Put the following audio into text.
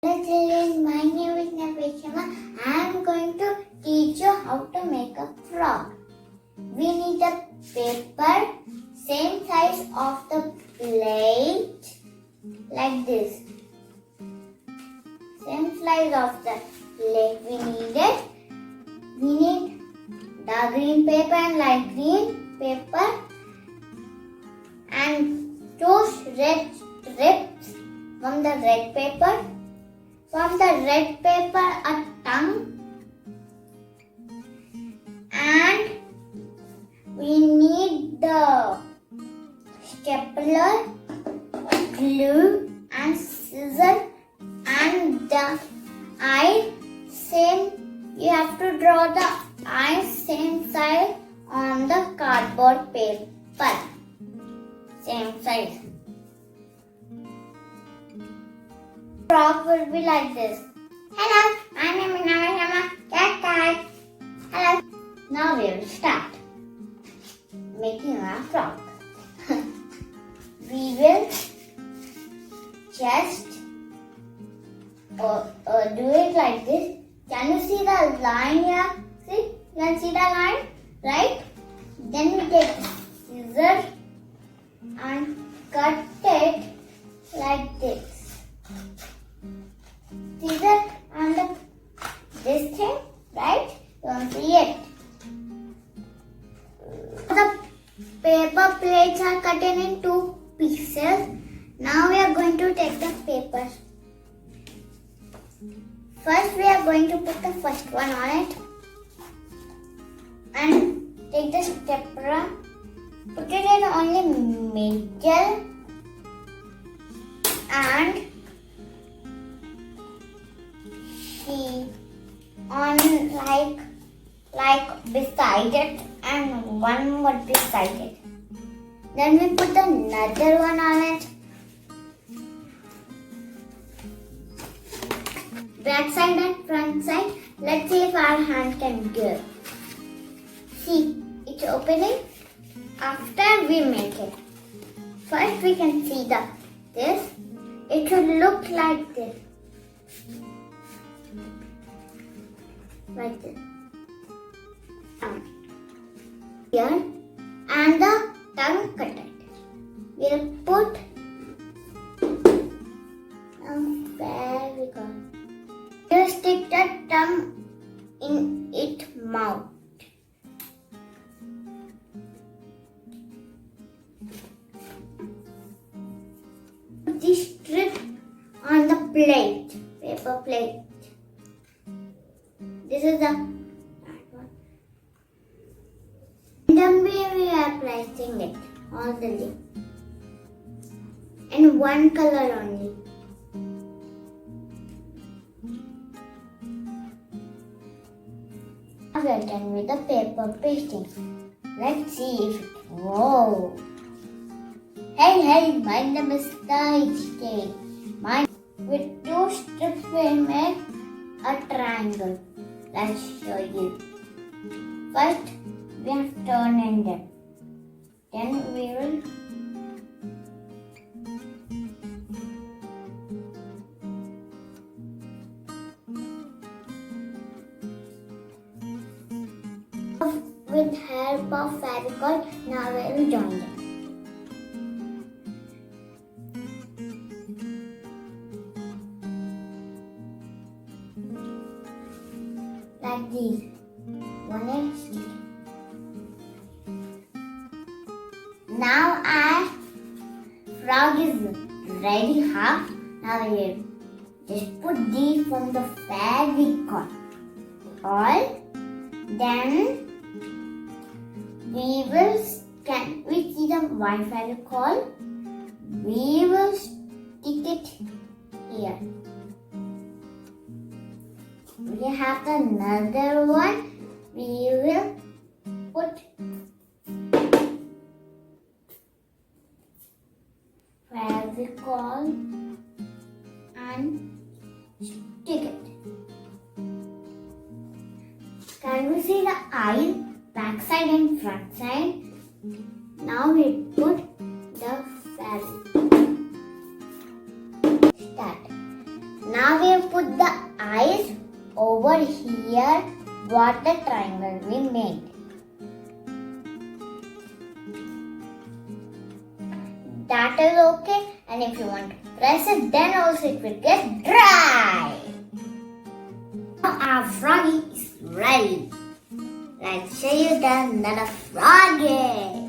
Hello children, my name is Naveshama. I am going to teach you how to make a frog. We need a paper, same size of the plate, like this. Same size of the plate we need it. We need dark green paper and light green paper and two red strips from the red paper. From the red paper, a tongue, and we need the stapler, glue, and scissors, and the eye. Same, you have to draw the eye same size on the cardboard paper. Same size. Frog will be like this. Hello, my name is Naveshama. Cat. Hello. Now we will start making a frog. We will just do it like this. Can you see the line here? See? You can see the line, right? Then we take scissors and cut it like this. Scissor and this thing, right? You can see it. The paper plates are cut in two pieces. Now we are going to take the paper. First we are going to put the first one on it and take the stapler. Put it in only middle and see on like beside it and one more beside it. Then we put another one on it. Back side and front side. Let's see if our hand can go. See, it's opening after we make it. First we can see this. It should look like this. Like this. Here and the tongue cut it. We'll put very good. We'll stick the tongue in its mouth. Put this strip on the plate, paper plate. This is the one. And then we are placing it on the lid. And one color only. Now we are done with the paper pasting. Let's see if it. Whoa! Hey, my name is HK. With two strips we make a triangle. Let's show you. First, we have turn in them. Then we will with help of Fevicol. Now we will join them. Like these. One is now our frog is ready half. Now we just put these from the Fevicol. All. Then we will can we see the white Fevicol? We will stick it here. We have another one. We will put Fevicol and stick it. Can we see the eye, back side and front side? Now we put the Fevicol. Start. Now we we put the eyes over here, what the triangle we made. That is okay, and if you want to press it, then also it will get dry. Now our froggy is ready. Let's show you the another froggy.